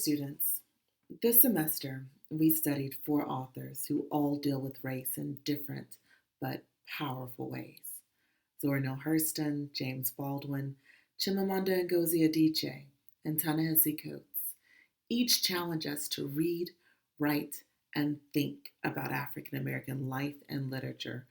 students, this semester we studied 4 authors who all deal with race in different but powerful ways. Zora Neale Hurston, James Baldwin, Chimamanda Ngozi Adichie, and Ta-Nehisi Coates each challenge us to read, write, and think about African American life and literature.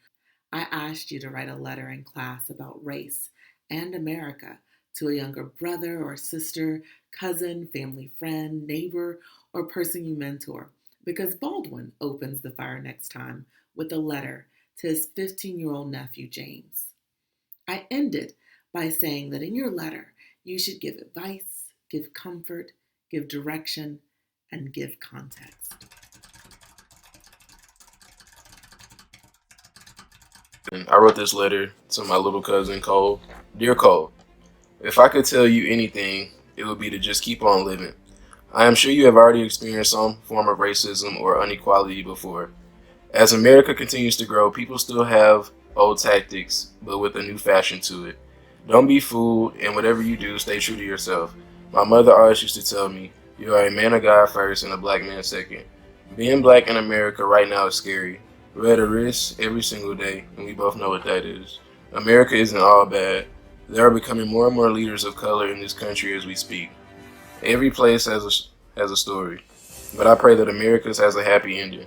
I asked you to write a letter in class about race and America to a younger brother or sister, cousin, family friend, neighbor, or person you mentor, because Baldwin opens the fire next time with a letter to his 15-year-old nephew, James. I ended by saying that in your letter, you should give advice, give comfort, give direction, and give context. I wrote this letter to my little cousin Cole. Dear Cole, if I could tell you anything, it would be to just keep on living. I am sure you have already experienced some form of racism or inequality before. As America continues to grow, people still have old tactics, but with a new fashion to it. Don't be fooled, and whatever you do, stay true to yourself. My mother always used to tell me, you are a man of God first and a black man second. Being black in America right now is scary. We're at a risk every single day, and we both know what that is. America isn't all bad. There are becoming more and more leaders of color in this country as we speak. Every place has a story, but I pray that America's has a happy ending.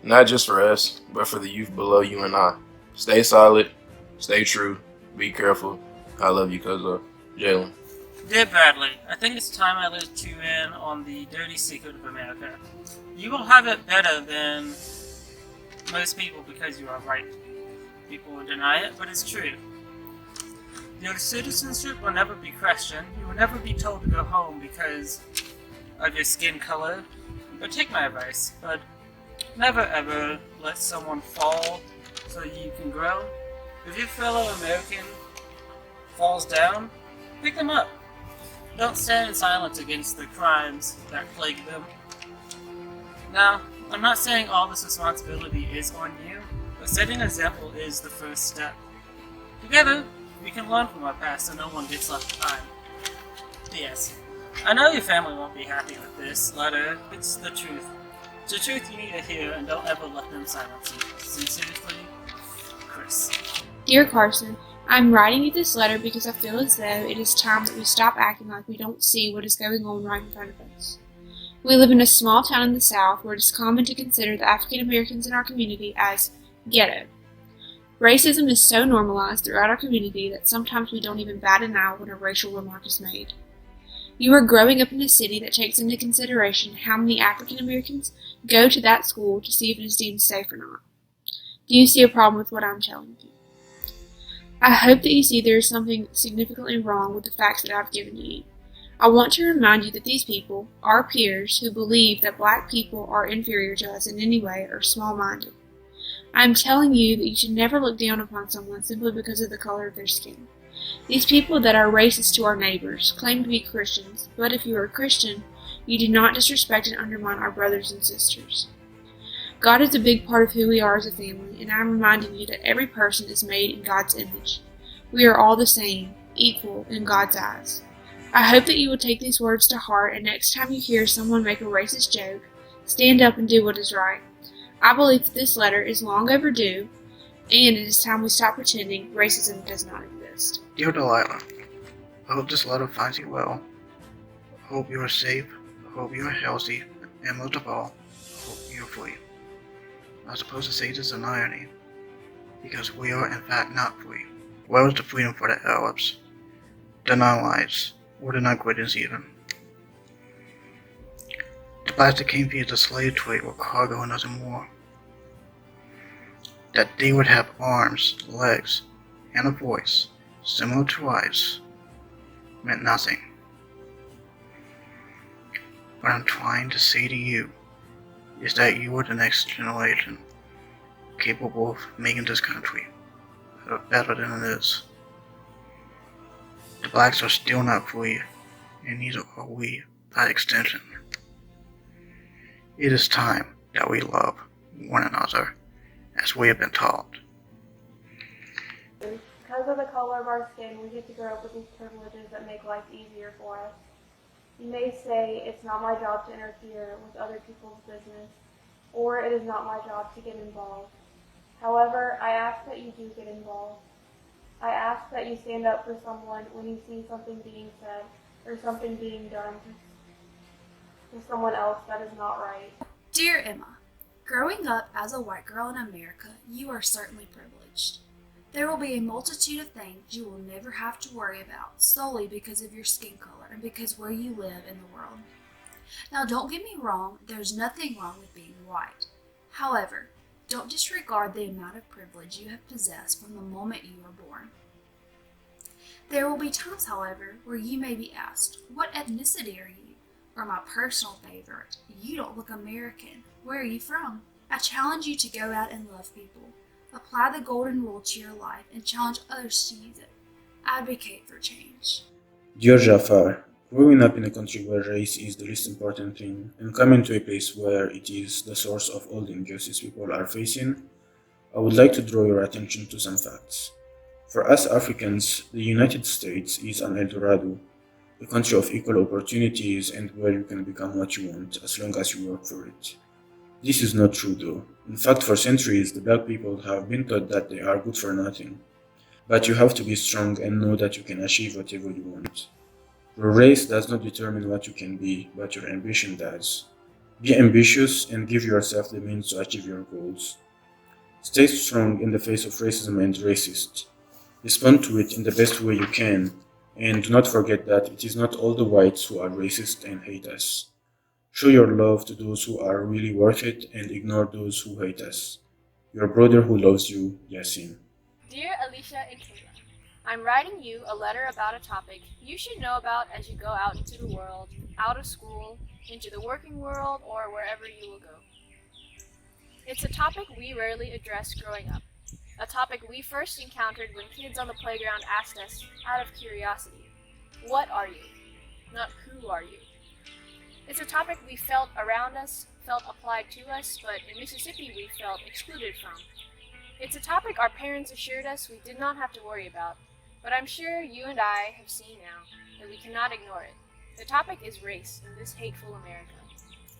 Not just for us, but for the youth below you and I. Stay solid, stay true, be careful. I love you, cuz Jalen. Dear Bradley, I think it's time I let you in on the dirty secret of America. You will have it better than most people because you are white. People will deny it, but it's true. Your citizenship will never be questioned. You will never be told to go home because of your skin color. But take my advice, but never ever let someone fall so you can grow. If your fellow American falls down, pick them up. Don't stand in silence against the crimes that plague them. Now, I'm not saying all this responsibility is on you, but setting an example is the first step. Together, we can learn from our past so no one gets left behind. P.S. I know your family won't be happy with this letter. It's the truth. It's the truth you need to hear, and don't ever let them silence you. Sincerely, Chris. Dear Carson, I'm writing you this letter because I feel as though it is time that we stop acting like we don't see what is going on right in front of us. We live in a small town in the South where it is common to consider the African Americans in our community as ghetto. Racism is so normalized throughout our community that sometimes we don't even bat an eye when a racial remark is made. You are growing up in a city that takes into consideration how many African Americans go to that school to see if it is deemed safe or not. Do you see a problem with what I'm telling you? I hope that you see there is something significantly wrong with the facts that I've given you. I want to remind you that these people, our peers, who believe that black people are inferior to us in any way, are small-minded. I am telling you that you should never look down upon someone simply because of the color of their skin. These people that are racist to our neighbors claim to be Christians, but if you are a Christian, you do not disrespect and undermine our brothers and sisters. God is a big part of who we are as a family, and I am reminding you that every person is made in God's image. We are all the same, equal in God's eyes. I hope that you will take these words to heart, and next time you hear someone make a racist joke, stand up and do what is right. I believe that this letter is long overdue, and it is time we stop pretending racism does not exist. Dear Delilah, I hope this letter finds you well. I hope you are safe, I hope you are healthy, and most of all, I hope you are free. I was supposed to say this is an irony, because we are in fact not free. Where was the freedom for the Arabs, the non-whites, or the non-Britons even? The blacks that came via the slave trade were cargo and nothing more. That they would have arms, legs, and a voice similar to ours meant nothing. What I'm trying to say to you is that you are the next generation capable of making this country better than it is. The blacks are still not free, and neither are we by extension. It is time that we love one another as we have been taught. Because of the color of our skin, we get to grow up with these privileges that make life easier for us. You may say, it's not my job to interfere with other people's business, or it is not my job to get involved. However, I ask that you do get involved. I ask that you stand up for someone when you see something being said or something being done to someone else that is not right. Dear Emma, growing up as a white girl in America, you are certainly privileged. There will be a multitude of things you will never have to worry about solely because of your skin color and because where you live in the world. Now don't get me wrong, there's nothing wrong with being white. However, don't disregard the amount of privilege you have possessed from the moment you were born. There will be times, however, where you may be asked, what ethnicity are you? Or my personal favorite, you don't look American. Where are you from? I challenge you to go out and love people. Apply the golden rule to your life and challenge others to use it. Advocate for change. Dear Jafar, growing up in a country where race is the least important thing and coming to a place where it is the source of all the injustice people are facing, I would like to draw your attention to some facts. For us Africans, the United States is an El Dorado, a country of equal opportunities and where you can become what you want as long as you work for it. This is not true though. In fact, for centuries, the black people have been taught that they are good for nothing. But you have to be strong and know that you can achieve whatever you want. Your race does not determine what you can be, but your ambition does. Be ambitious and give yourself the means to achieve your goals. Stay strong in the face of racism and racists. Respond to it in the best way you can, and do not forget that it is not all the whites who are racist and hate us. Show your love to those who are really worth it and ignore those who hate us. Your brother who loves you, YACINE. Dear Alicia and Kayla, I'm writing you a letter about a topic you should know about as you go out into the world, out of school, into the working world, or wherever you will go. It's a topic we rarely address growing up, a topic we first encountered when kids on the playground asked us, out of curiosity, what are you? Not who are you? It's a topic we felt around us, felt applied to us, but in Mississippi we felt excluded from. It's a topic our parents assured us we did not have to worry about, but I'm sure you and I have seen now that we cannot ignore it. The topic is race in this hateful America.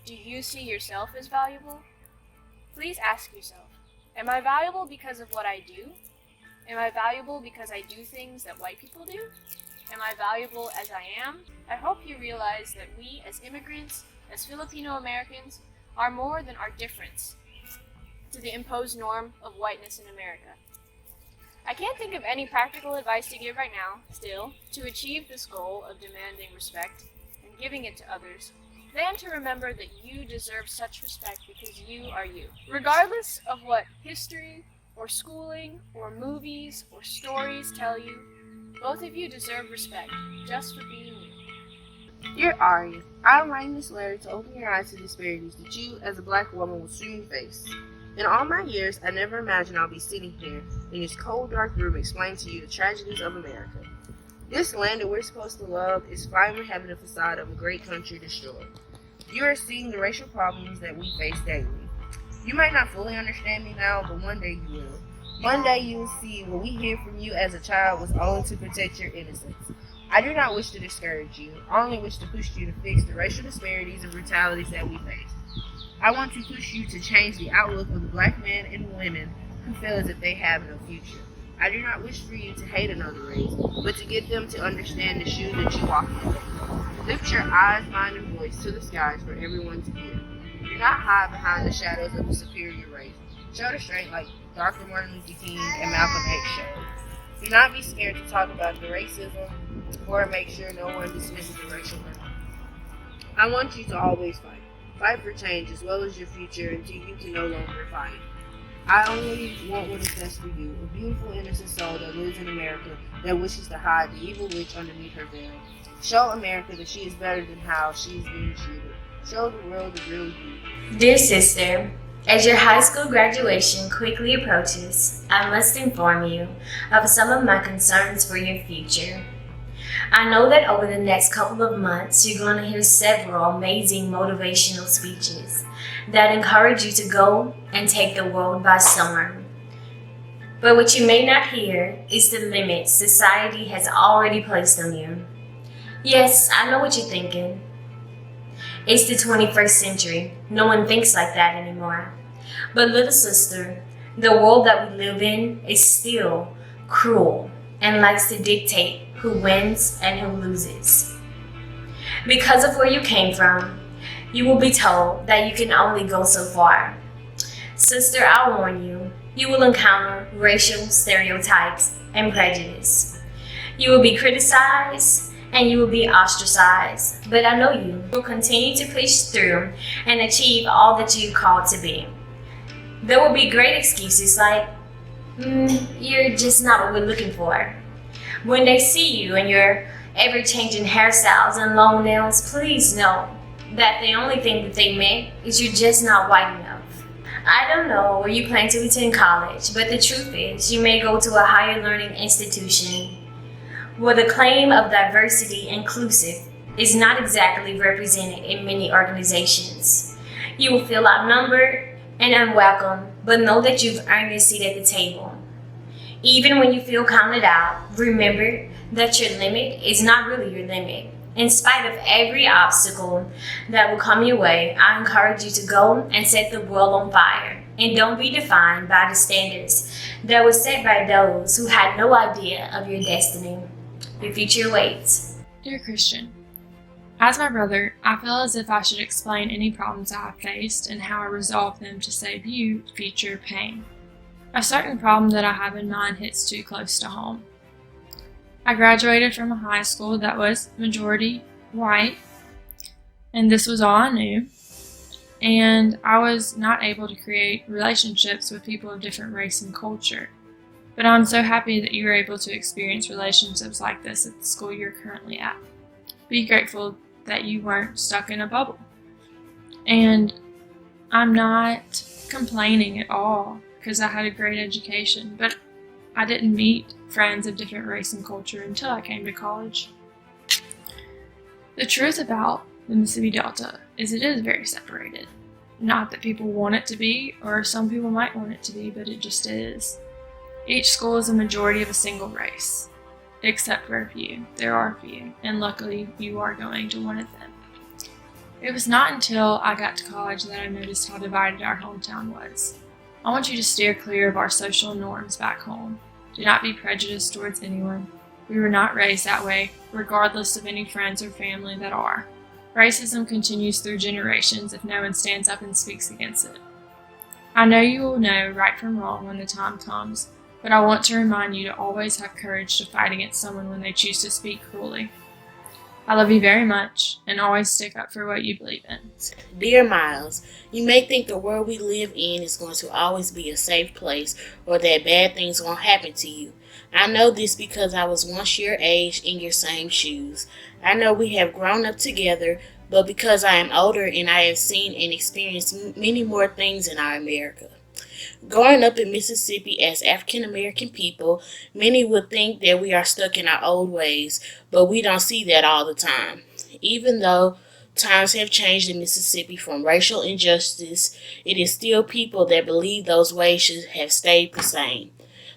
Do you see yourself as valuable? Please ask yourself, am I valuable because of what I do? Am I valuable because I do things that white people do? Am I valuable as I am? I hope you realize that we as immigrants, as Filipino Americans, are more than our difference to the imposed norm of whiteness in America. I can't think of any practical advice to give right now, still, to achieve this goal of demanding respect and giving it to others, than to remember that you deserve such respect because you are you. Regardless of what history, or schooling, or movies, or stories tell you, both of you deserve respect, just for being you. Dear Ari, I'm writing this letter to open your eyes to disparities that you, as a black woman, will soon face. In all my years, I never imagined I'll be sitting here in this cold, dark room explaining to you the tragedies of America. This land that we're supposed to love is finally having a facade of a great country destroyed. You are seeing the racial problems that we face daily. You might not fully understand me now, but one day you will. One day you will see what we hear from you as a child was only to protect your innocence. I do not wish to discourage you. I only wish to push you to fix the racial disparities and brutalities that we face. I want to push you to change the outlook of the black men and women who feel as if they have no future. I do not wish for you to hate another race, but to get them to understand the shoes that you walk in. Lift your eyes, mind, and voice to the skies for everyone to hear. Do not hide behind the shadows of a superior race. Show the strength like Dr. Martin Luther King and Malcolm X showed. Do not be scared to talk about the racism or make sure no one dismisses the racial hurt. I want you to always fight. Fight for change as well as your future until you can no longer fight. I only want what is best for you, a beautiful innocent soul that lives in America that wishes to hide the evil witch underneath her veil. Show America that she is better than how she is being treated. Show the world the real you. Dear sister, as your high school graduation quickly approaches, I must inform you of some of my concerns for your future. I know that over the next couple of months, you're going to hear several amazing motivational speeches that encourage you to go and take the world by storm. But what you may not hear is the limits society has already placed on you. Yes, I know what you're thinking. It's the 21st century. No one thinks like that anymore. But little sister, the world that we live in is still cruel and likes to dictate who wins and who loses. Because of where you came from, you will be told that you can only go so far. Sister, I warn you, you will encounter racial stereotypes and prejudice. You will be criticized and you will be ostracized, but I know you will continue to push through and achieve all that you're called to be. There will be great excuses like, you're just not what we're looking for. When they see you and your ever-changing hairstyles and long nails, please know that the only thing that they meant is you're just not white enough. I don't know where you plan to attend college, but the truth is you may go to a higher learning institution where the claim of diversity inclusive is not exactly represented in many organizations. You will feel outnumbered and unwelcome, but know that you've earned your seat at the table. Even when you feel counted out, remember that your limit is not really your limit. In spite of every obstacle that will come your way, I encourage you to go and set the world on fire. And don't be defined by the standards that were set by those who had no idea of your destiny. Your future waits. Dear Christian, as my brother, I feel as if I should explain any problems I have faced and how I resolve them to save you future pain. A certain problem that I have in mind hits too close to home. I graduated from a high school that was majority white, and this was all I knew, and I was not able to create relationships with people of different race and culture. But I'm so happy that you were able to experience relationships like this at the school you're currently at. Be grateful that you weren't stuck in a bubble. And I'm not complaining at all because I had a great education, but I didn't meet friends of different race and culture until I came to college. The truth about the Mississippi Delta is it is very separated. Not that people want it to be, or some people might want it to be, but it just is. Each school is a majority of a single race, except for a few. There are a few, and luckily you are going to one of them. It was not until I got to college that I noticed how divided our hometown was. I want you to steer clear of our social norms back home. Do not be prejudiced towards anyone. We were not raised that way, regardless of any friends or family that are. Racism continues through generations if no one stands up and speaks against it. I know you will know right from wrong when the time comes, but I want to remind you to always have courage to fight against someone when they choose to speak cruelly. I love you very much, and always stick up for what you believe in. Dear Miles, you may think the world we live in is going to always be a safe place or that bad things won't happen to you. I know this because I was once your age in your same shoes. I know we have grown up together, but because I am older and I have seen and experienced many more things in our America. Growing up in Mississippi as African American people, many would think that we are stuck in our old ways, but we don't see that all the time. Even though times have changed in Mississippi from racial injustice, it is still people that believe those ways should have stayed the same.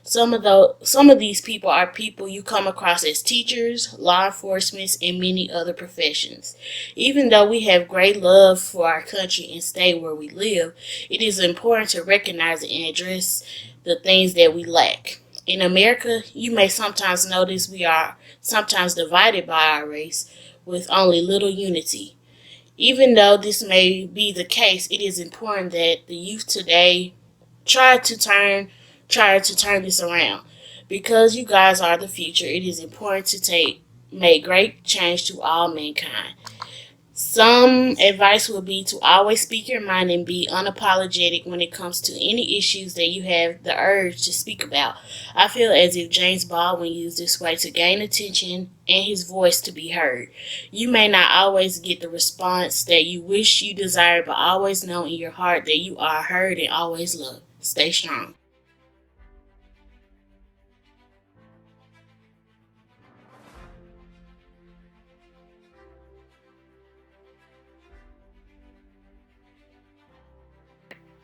Some of these people are people you come across as teachers, law enforcement, and many other professions. Even though we have great love for our country and stay where we live, it is important to recognize and address the things that we lack. In America, you may sometimes notice we are sometimes divided by our race with only little unity. Even though this may be the case, it is important that the youth today try to turn this around. Because you guys are the future, it is important to make great change to all mankind. Some advice would be to always speak your mind and be unapologetic when it comes to any issues that you have the urge to speak about. I feel as if James Baldwin used this way to gain attention and his voice to be heard. You may not always get the response that you wish you desired, but always know in your heart that you are heard and always loved. Stay strong.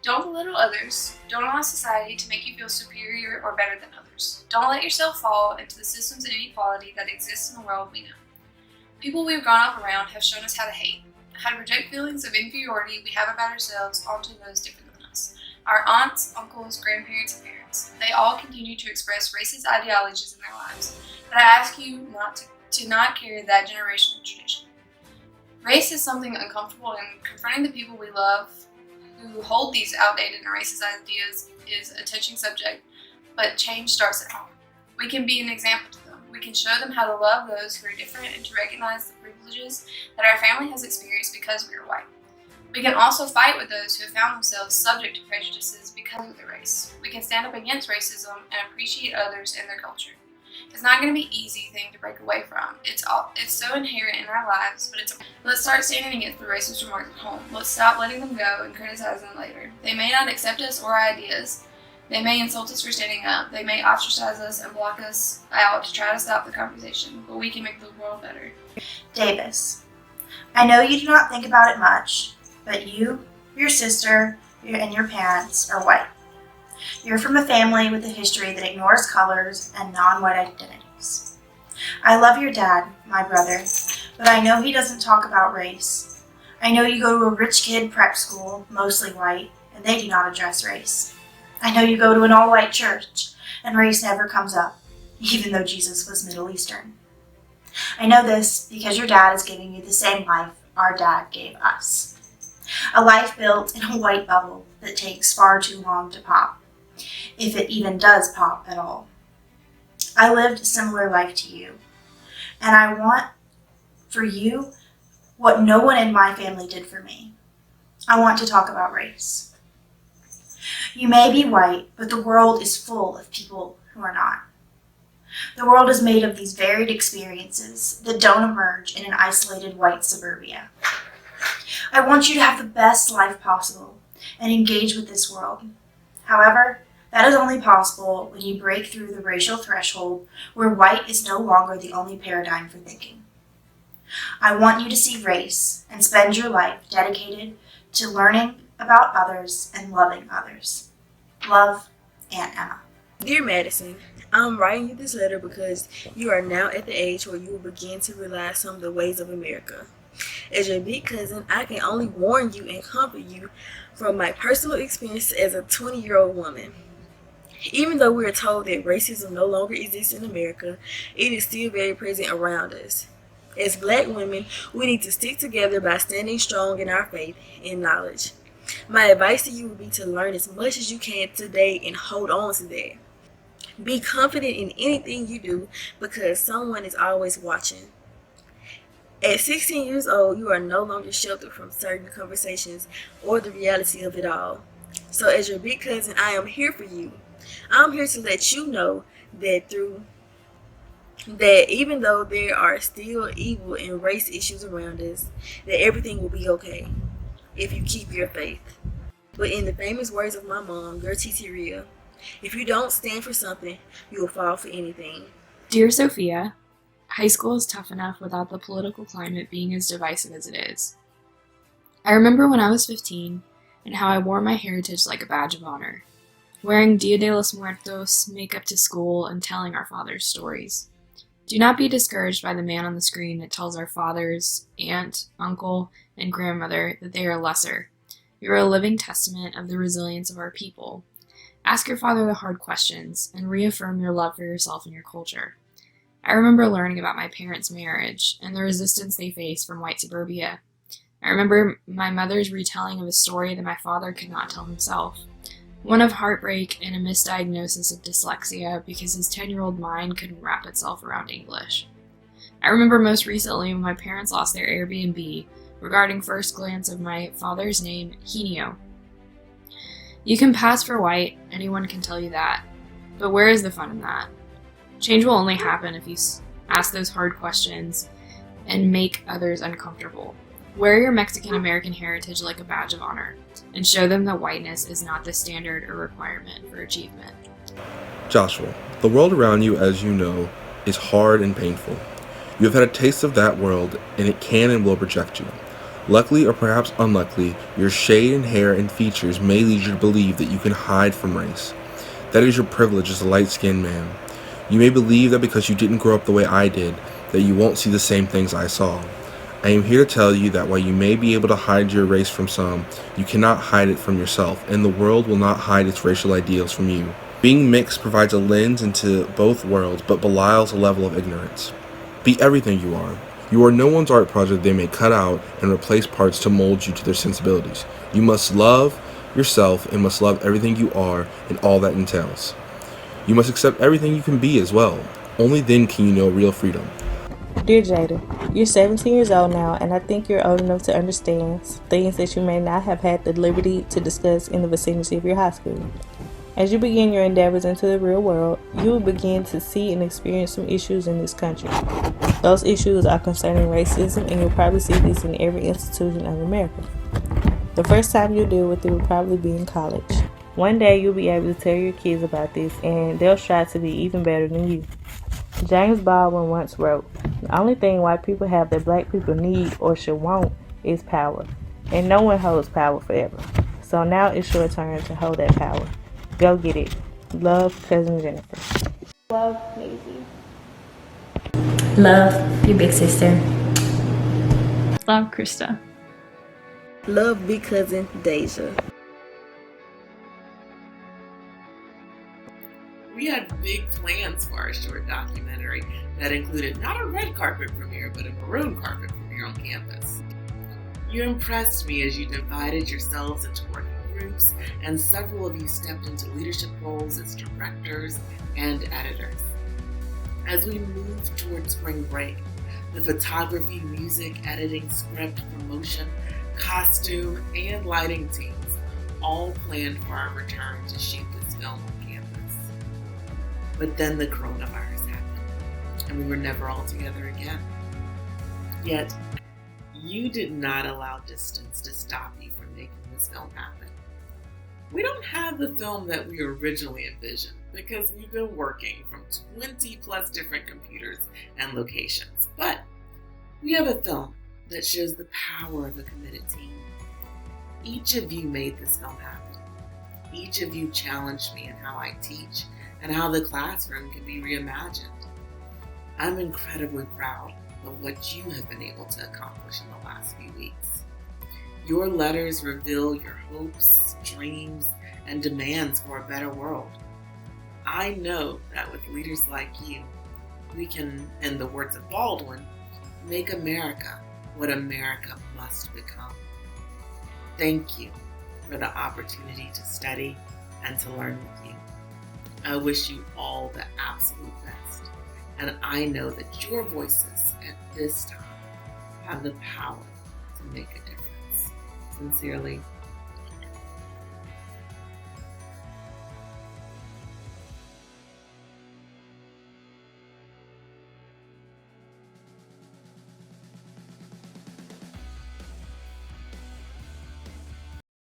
Don't belittle others. Don't allow society to make you feel superior or better than others. Don't let yourself fall into the systems of inequality that exist in the world we know. People we've grown up around have shown us how to hate. how to project feelings of inferiority we have about ourselves onto those different than us. Our aunts, uncles, grandparents, and parents, they all continue to express racist ideologies in their lives, but I ask you to not carry that generational tradition. Race is something uncomfortable, and confronting the people we love who hold these outdated and racist ideas is a touching subject, but change starts at home. We can be an example to them. We can show them how to love those who are different and to recognize the privileges that our family has experienced because we are white. We can also fight with those who have found themselves subject to prejudices because of their race. We can stand up against racism and appreciate others and their culture. It's not going to be an easy thing to break away from. It's so inherent in our lives, but let's start standing against the racist remarks at home. Let's stop letting them go and criticize them later. They may not accept us or our ideas. They may insult us for standing up. They may ostracize us and block us out to try to stop the conversation, but we can make the world better. Davis, I know you do not think about it much, but you, your sister, and your parents are white. You're from a family with a history that ignores colors and non-white identities. I love your dad, my brother, but I know he doesn't talk about race. I know you go to a rich kid prep school, mostly white, and they do not address race. I know you go to an all-white church, and race never comes up, even though Jesus was Middle Eastern. I know this because your dad is giving you the same life our dad gave us. A life built in a white bubble that takes far too long to pop, if it even does pop at all. I lived a similar life to you, and I want for you what no one in my family did for me. I want to talk about race. You may be white, but the world is full of people who are not. The world is made of these varied experiences that don't emerge in an isolated white suburbia. I want you to have the best life possible and engage with this world. However, that is only possible when you break through the racial threshold where white is no longer the only paradigm for thinking. I want you to see race and spend your life dedicated to learning about others and loving others. Love, Aunt Emma. Dear Madison, I'm writing you this letter because you are now at the age where you will begin to realize some of the ways of America. As your big cousin, I can only warn you and comfort you from my personal experience as a 20-year-old woman. Even though we are told that racism no longer exists in America, it is still very present around us. As Black women, we need to stick together by standing strong in our faith and knowledge. My advice to you would be to learn as much as you can today and hold on to that. Be confident in anything you do because someone is always watching. At 16 years old, you are no longer sheltered from certain conversations or the reality of it all. So as your big cousin, I am here for you. I'm here to let you know that even though there are still evil and race issues around us, that everything will be okay if you keep your faith. But in the famous words of my mom, your Titi Rhea, if you don't stand for something, you will fall for anything. Dear Sophia, high school is tough enough without the political climate being as divisive as it is. I remember when I was 15 and how I wore my heritage like a badge of honor, wearing Dia de los Muertos makeup to school and telling our father's stories. Do not be discouraged by the man on the screen that tells our fathers, aunt, uncle, and grandmother that they are lesser. You are a living testament of the resilience of our people. Ask your father the hard questions and reaffirm your love for yourself and your culture. I remember learning about my parents' marriage and the resistance they faced from white suburbia. I remember my mother's retelling of a story that my father could not tell himself. One of heartbreak and a misdiagnosis of dyslexia because his 10-year-old mind couldn't wrap itself around English. I remember most recently when my parents lost their Airbnb regarding first glance of my father's name, Henio. You can pass for white, anyone can tell you that. But where is the fun in that? Change will only happen if you ask those hard questions and make others uncomfortable. Wear your Mexican-American heritage like a badge of honor, and show them that whiteness is not the standard or requirement for achievement. Joshua, the world around you, as you know, is hard and painful. You have had a taste of that world, and it can and will reject you. Luckily, or perhaps unluckily, your shade and hair and features may lead you to believe that you can hide from race. That is your privilege as a light-skinned man. You may believe that because you didn't grow up the way I did, that you won't see the same things I saw. I am here to tell you that while you may be able to hide your race from some, you cannot hide it from yourself, and the world will not hide its racial ideals from you. Being mixed provides a lens into both worlds, but belies a level of ignorance. Be everything you are. You are no one's art project they may cut out and replace parts to mold you to their sensibilities. You must love yourself and must love everything you are and all that entails. You must accept everything you can be as well. Only then can you know real freedom. Dear Jada, you're 17 years old now, and I think you're old enough to understand things that you may not have had the liberty to discuss in the vicinity of your high school. As you begin your endeavors into the real world, you will begin to see and experience some issues in this country. Those issues are concerning racism, and you'll probably see these in every institution of America. The first time you'll deal with it will probably be in college. One day you'll be able to tell your kids about this, and they'll strive to be even better than you. James Baldwin once wrote, "The only thing white people have that black people need or should want is power, and no one holds power forever. So now it's your turn to hold that power. Go get it. Love, Cousin Jennifer." Love, Maisie. Love, your big sister. Love, Krista. Love, big cousin Deja. We had big plans for our short documentary that included not a red carpet premiere, but a maroon carpet premiere on campus. You impressed me as you divided yourselves into working groups, and several of you stepped into leadership roles as directors and editors. As we moved toward spring break, the photography, music, editing, script, promotion, costume, and lighting teams all planned for our return to shoot this film on campus. But then the coronavirus happened, and we were never all together again. Yet, you did not allow distance to stop you from making this film happen. We don't have the film that we originally envisioned because we've been working from 20 plus different computers and locations. But we have a film that shows the power of a committed team. Each of you made this film happen. Each of you challenged me in how I teach and how the classroom can be reimagined. I'm incredibly proud of what you have been able to accomplish in the last few weeks. Your letters reveal your hopes, dreams, and demands for a better world. I know that with leaders like you, we can, in the words of Baldwin, make America what America must become. Thank you for the opportunity to study and to learn with you. I wish you all the absolute best, and I know that your voices at this time have the power to make a difference. Sincerely,